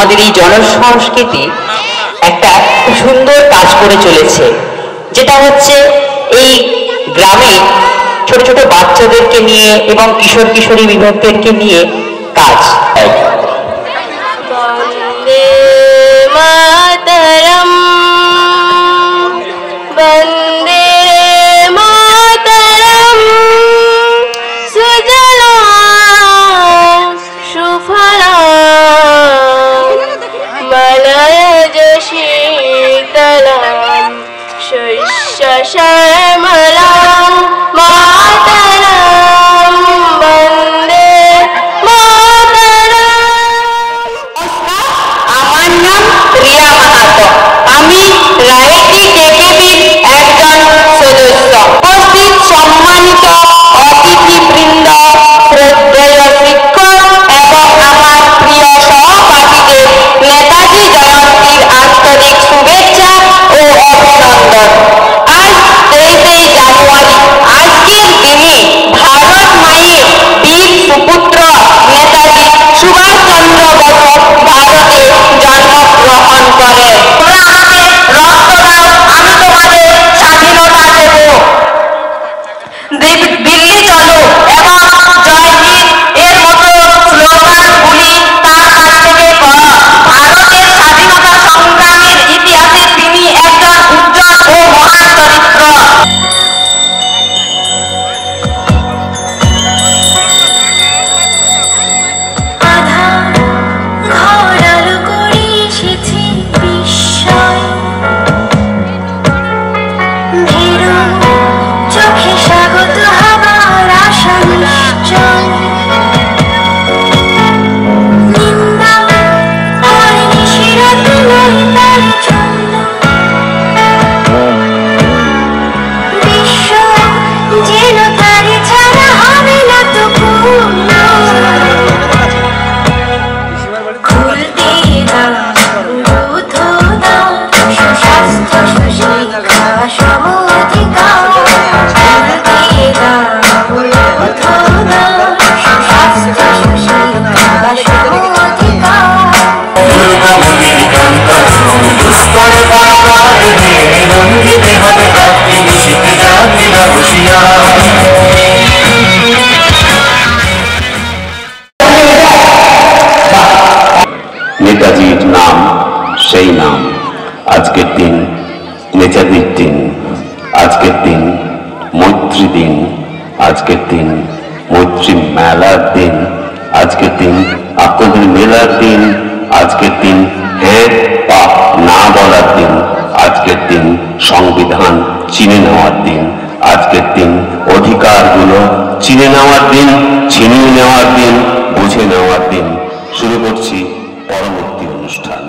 আমাদের এই জনসংস্কৃতি একটা সুন্দর কাজ করে চলেছে, যেটা হচ্ছে এই গ্রামে ছোট ছোট বাচ্চাদেরকে নিয়ে এবং কিশোর কিশোরী বিভাগদেরকে নিয়ে কাজ। বন্দে মাতরম, বন্দে মাতরম, সুজলাম সুফলাম মলয়জ শীতলাম শস্য শ্যামলাম মাতরম বন্দে মাতরম। আমার নাম রিয়া মাহাতো, আমি রায়টি কেকেবির একজন সদস্য। উপস্থিত সম্মানিত অতিথিবৃন্দ, শ্রদ্ধেয় শিক্ষক এবং আমার প্রিয় সহপাঠীদের নেতাজি জয়ন্তীর আন্তরিক শুভেচ্ছা ও অভিনন্দন। আজ 23 জানুয়ারি, আজকের দিনে ভারত মায়ের বীর সুপুত্র নেতাজি সুভাষচন্দ্র বসু ভারতে জন্মগ্রহণ করেন। তোমরা আমাকে রক্ত দাও, আমি তোমাদের স্বাধীনতা দেব। দিল্লি চলো এবং জয় হিন্দ এর মতো স্লোগানগুলি তার কাছ থেকে করো। ভারতের স্বাধীনতা সংগ্রামের ইতিহাসে তিনি একজন উজ্জ্বল ও মহান চরিত্র। নেতাজির নাম সেই নাম। আজকের দিন নেতাজির দিন, আজকের দিন মৈত্রী দিন, আজকের দিন মৈত্রী মেলার দিন, আজকের দিন আপনাদের মেলার দিন, আজকের দিন হ্যাঁ বা না বলার দিন, আজকের দিন সংবিধান চিনে নেওয়ার দিন, আজকের দিন অধিকারগুলো চিনে নেওয়ার দিন, ছিনিয়ে নেওয়ার দিন, বুঝে নেওয়ার দিন। শুরু করছি পরবর্তী অনুষ্ঠান।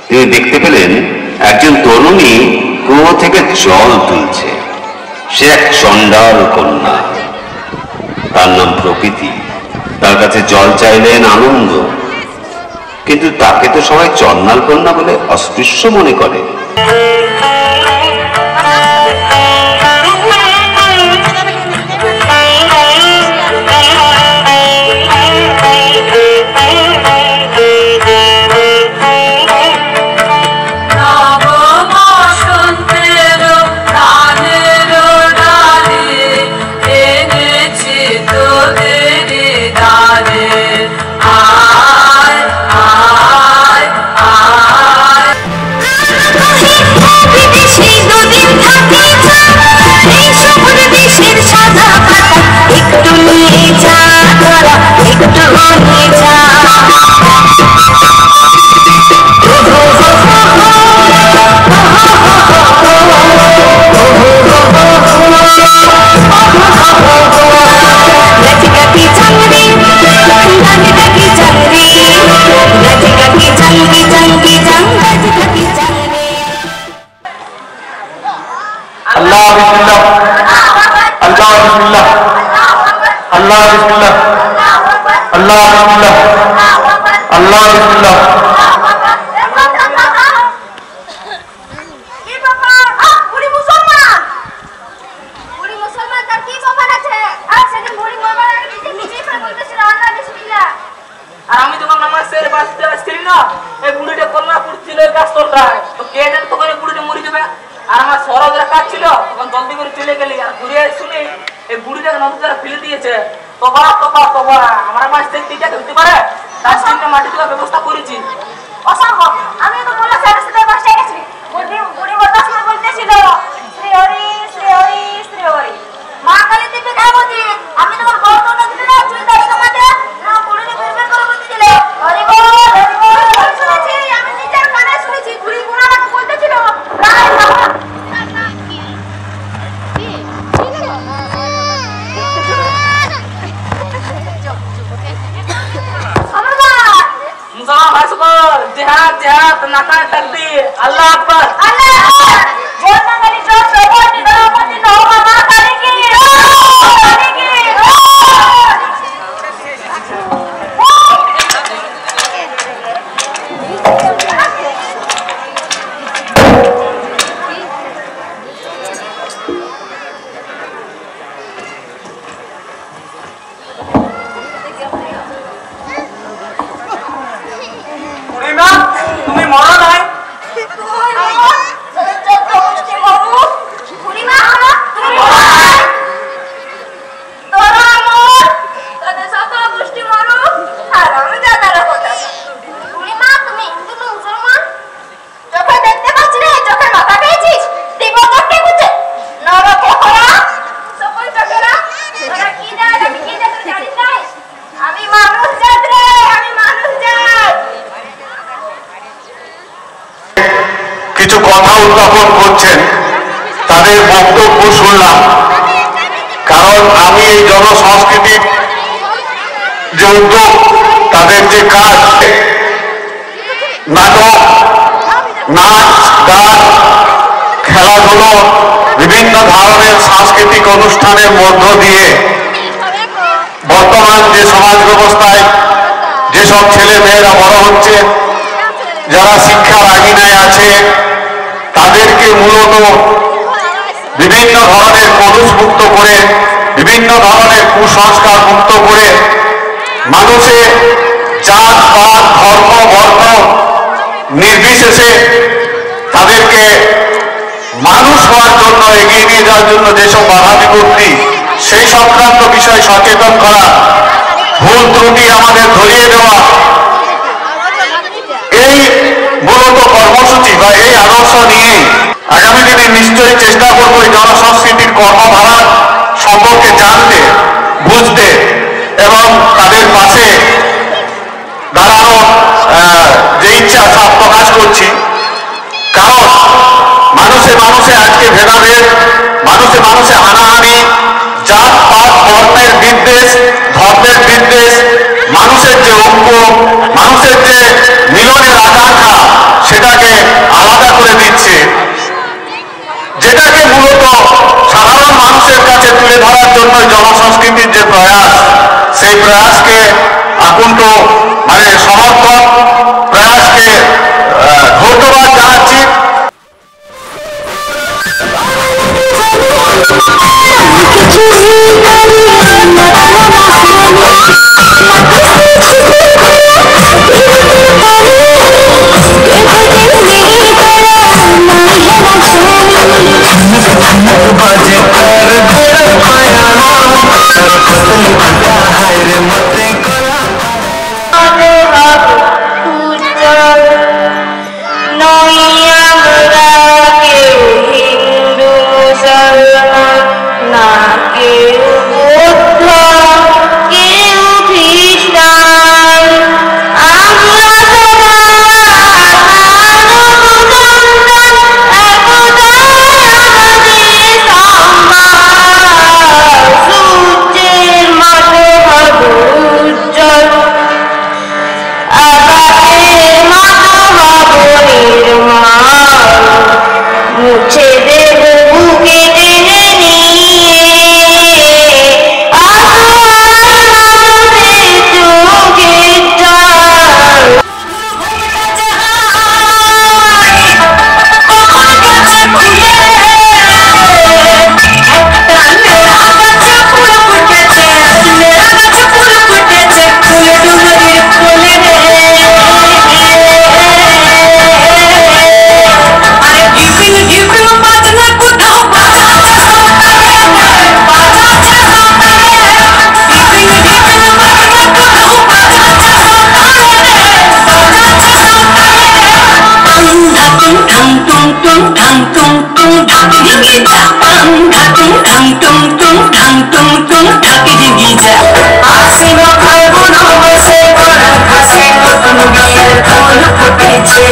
তিনি দেখতে পেলেন একজন তরুণী কুয়ো থেকে জল তুলছে। সে এক চণ্ডাল কন্যা, তার নাম প্রকৃতি। তার কাছে জল চাইলেন আনন্দ, কিন্তু তাকে তো সবাই চণ্ডাল কন্যা বলে অস্পৃশ্য মনে করে। নিয়ে যা তোরা একটু নিয়ে যা अल्लाह बिस्मिल्लाह अल्लाह बिस्मिल्लाह अल्लाह बिस्मिल्लाह अल्लाह बिस्मिल्लाह अल्लाह बिस्मिल्लाह আর আমি যখন নামাজের বাসতে আসছিলি না এই বুড়িটা কন্যা পড়ছিল গাছ তলটায় তো কে জানে তখন এই বুড়িটা মরে যাবে আর আমার সরজরা কাজ ছিল তখন জলদি করে চলে গেলি আর ঘুরে শুনি এই বুড়িটাকে নদীতে ফেলে দিয়েছে তোবা তোবা তোবা আমার মাছ দেখতে হতে পারে তার সঙ্গে মাটি তোলা ব্যবস্থা করেছি অসম্ভব আমি তো বললাম স্যারের সাথে বাসায় গেছি বুড়ি বলতাস না বলতেছিল শ্রী হরি শ্রী হরি শ্রী হরি মা কালী দেবী কামতি আমি তোমার বড় না দিলে না চুই দাঁড়ি তোমাতে না বুড়িকে বের করে বলতেছিল হরি বল শুনেছি আমি নিজের কানে শুনেছি বুড়ি গুণা আমাকে বলতেছিল রাই বাবা মুসলমান ভাই সকল জিহাদ জিহাদ নাকায় তাকবীর আল্লাহ আকবার আল্লাহ জয় বাঙালি জয় সর্বতি দ্রৌপদী নৌমা মা কালী কি কালী কি তুমি মরো নাই আমি মানুষ জাত রে আমি মানুষ জাত কিছু কথা উত্থাপন করছেন তাদের বক্তব্য শুনলাম কারণ আমি এই জনসংস্কৃতির যে উদ্যোগ তাদের যে কাজ নাটক নাচ গান খেলাধুলো বিভিন্ন ধরনের সাংস্কৃতিক অনুষ্ঠানের মধ্য দিয়ে বর্তমান যে সমাজ ব্যবস্থায় যেসব ছেলে মেয়েরা বড় হচ্ছে যারা শিক্ষার আঙিনায় আছে তাদেরকে মূলত বিভিন্ন ধরনের কলুষমুক্ত করে বিভিন্ন ধরনের কুসংস্কার মুক্ত করে মানুষে জাত পাত ধর্ম বর্ণ নির্বিশেষে তাদেরকে মানুষ হওয়ার জন্য এগিয়ে নিয়ে যাওয়ার জন্য যেসব বাধা বিপত্তি সেই সংক্রান্ত বিষয় সচেতন করা ভুল ত্রুটি আমাদের ধরিয়ে দেওয়া এই মূলত কর্মসূচি বা এই আদর্শ নিয়ে আগামী দিনে নিশ্চয়ই চেষ্টা করবো এই জনসংস্কৃতির কর্মধারা সম্পর্কে জানতে বুঝতে এবং তাদের পাশে দাঁড়ানোর যে ইচ্ছা তা প্রকাশ করছি কারণ মানুষে মানুষে আজকে ভেদাভেদ মানুষে মানুষে হানাহানি জাত পাত বর্ণের বিদ্বেষ ধর্মের বিদ্বেষ মানুষের যে ঐক্য মানুষের যে মিলনের আকাঙ্ক্ষা সেটাকে আলাদা করে দিচ্ছে যেটাকে মূলত সাধারণ মানুষের কাছে তুলে ধরার জন্য জনসংস্কৃতির যে প্রয়াস সেই প্রয়াসকে আকুণ্ঠ সমর্থন প্রয়াসকে ধন্যবাদ জানাচ্ছি। ঢাকি ঢিঙ্গি যা ঢাং টুং টুং ঢাং টুং টুং ঢাকি ঢিঙ্গি যা আশ্বিন ফাল্গুন মাসে করা ঘাসে নতুন বিয়ের ফুল ফুটেছে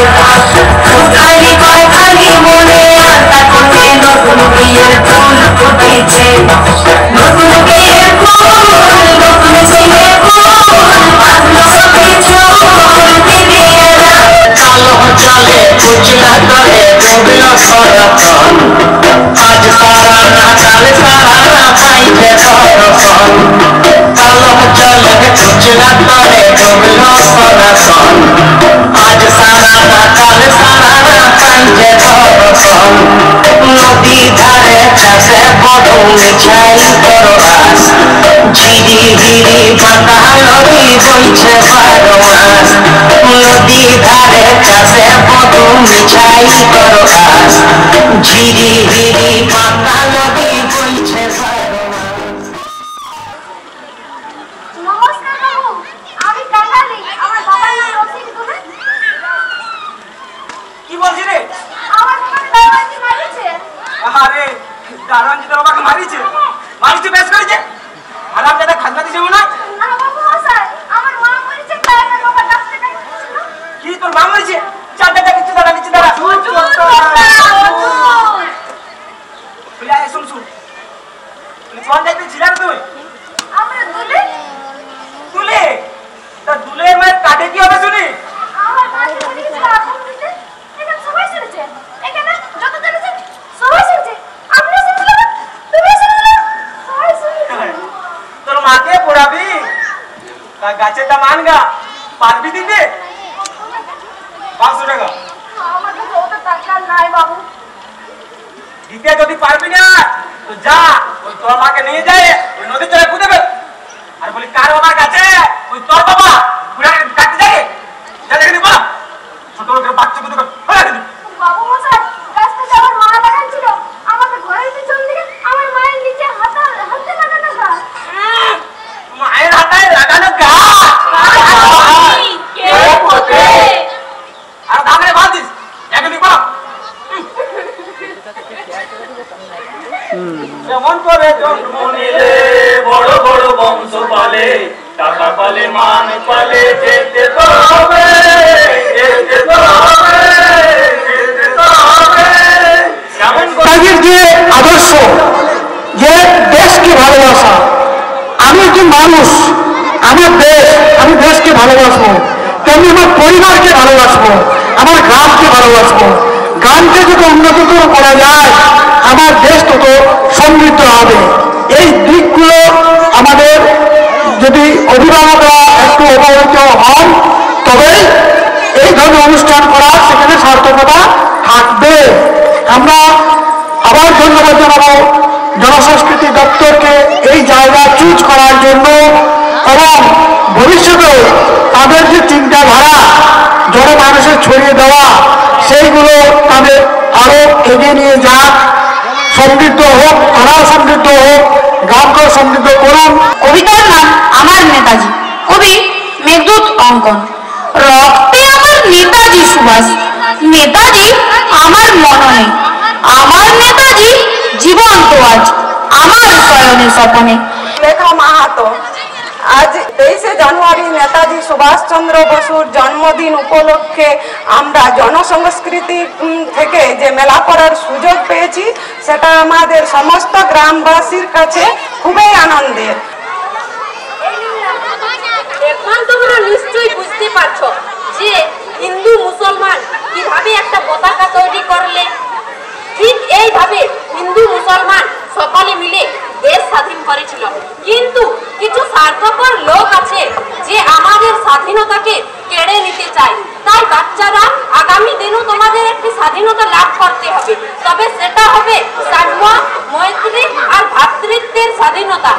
খালি কয় খালি মনে আলতা করতে নতুন বিয়ের ফুল ফুটেছে নতুন বিয়ের ফুল নতুন ছেলে ফুল বাঁধলো সখী চুল দিদিয়েরা কালো জলে উজলা করে ডুবল সরক্ষণ আজ সারা না কাল সারা না পাইছে সরক্ষণ কালো জলে উজলা করে ডুবল সরক্ষণ আজ সারা না কাল সারা না পাইছে সরক্ষণ নদী ধারে চাষে বড় মিছাই করবাস ঝিরি ঝিরি বাঁকা নদী বইছে 12 মাস নদী ধারে চাষে বড় মিছাই করবাস ঝিরি ঝিরি বাঁকা নদী বইছে 12 মাস। নমস্কার বাবু, আমি কাঙালি, আমার বাবার নাম রসিক। তুমি? কি বলছি রে? আমার বাবার দারোয়ানজি মারিছে। আরে দারোয়ানজি তোর বাবাকে মারিছে? মারিছে বেশ করেছে। আর আপনি তো খাজনা দিছে মনে হয়? না বাবু মশাই, আমার মা মরিছে, তাই আমার বাবা ডাক্তার দেখাচ্ছিল। কি তোর মা মরিছে? চারটা কিছু দাঁড়া নিচে দাঁড়া। বলে আয় শুন শুন। কোন যাইতে ছিলাম তুই? আমরা দুলে তুলে? তা দুলে মায়ের কাটে কি হবে শুনি? আমার কাছে মরিছে আপন দিতে। এখানে সবাই শুনেছে। এখানে যত জনেছে সবাই শুনেছে। আপনি শুনলেন? তুমি শুনলে? সবাই শুনেছে। তোর মাকে পড়াবি? তা গাছের দাম আনগা। পারবি দিতে? 500 টাকা। আমার কাছে অত টাকা নাই বাবু। দিতে যদি পারবি না তো যা ওই তোর মাকে নিয়ে যায় ওই নদীর চলে কুদে ফেল। আর বলি কার বাবার কাছে ওই তোর বাবা পুরা কাটতে যায় যা দেখে দিবা ছোট লোকের বাচ্চা কুদে ফেল। বাবু মশাই, গাছটা যাওয়ার মা লাগাচ্ছিল। আমাকে ঘরের পিছন দিকে আমার মায়ের নিচে হাতে লাগানো গাছ। মায়ের হাতায় লাগানো গাছ কে পোতে? আর ধানে বাঁধিস দেখে দিবা যেমন করে জন্মনিলে বড় বড় বংশ পালে টাকা পালে মান পালে যেতে তো হবে যেতে তো হবে যেতে তো হবে যেমন তাদের যে আদর্শ, যে দেশকে ভালোবাসা, আমি একজন মানুষ, আমার দেশ, আমি দেশকে ভালোবাসবো, তেমনি আমার পরিবারকে ভালোবাসবো, আমার গ্রামকে ভালোবাসবো। গ্রামকে যত উন্নত করা যায় আমার দেশ তত সমৃদ্ধ হবে। এই দিকগুলো আমাদের যদি অভিভাবকরা একটু অবহিত হন তবে এই ধরনের অনুষ্ঠান করা সেখানে সার্থকতা থাকবে। আমরা আবার ধন্যবাদ জানাবো জনসংস্কৃতি দপ্তরকে এই জায়গা চুজ করার জন্য এবং ভবিষ্যতেও তাদের যে চিন্তাধারা জনমানুষে ছড়িয়ে দেওয়া সেইগুলো তাদের আরো এগিয়ে নিয়ে যাক, সমৃদ্ধ হোক, তারাও সমৃদ্ধ হোক, গ্রামকেও সমৃদ্ধ করুন। কবিতার নাম আমার নেতাজি, কবি মেঘদূত অঙ্কন। রক্তে আমার নেতাজি সুভাষ, নেতাজি আমার মননে, আমার নেতাজি জীবন্ত আজ আমার শয়নে স্বপনে। লেখা মাহাতো। আজ 23শে জানুয়ারি নেতাজি সুভাষচন্দ্র বসুর জন্মদিন উপলক্ষে আমরা জনসংস্কৃতি থেকে যে মেলা করার সুযোগ পেয়েছি সেটা আমাদের সমস্ত গ্রামবাসীর কাছে খুবই আনন্দের। এখন তোমরা নিশ্চয়ই বুঝতে পারছো যে হিন্দু মুসলমান কিভাবে একটা পতাকা তৈরি করলে। ঠিক এইভাবে হিন্দু মুসলমান সকলে মিলে দেশ স্বাধীন করেছিল। কিন্তু কিছু স্বার্থপর লোক আছে যে আমাদের স্বাধীনতাকে কেড়ে নিতে চায়। তাই বাচ্চারা, আগামী দিনও তোমাদের একটি স্বাধীনতা লাভ করতে হবে, তবে সেটা হবে সাম্য, মৈত্রী আর ভ্রাতৃত্বের স্বাধীনতা।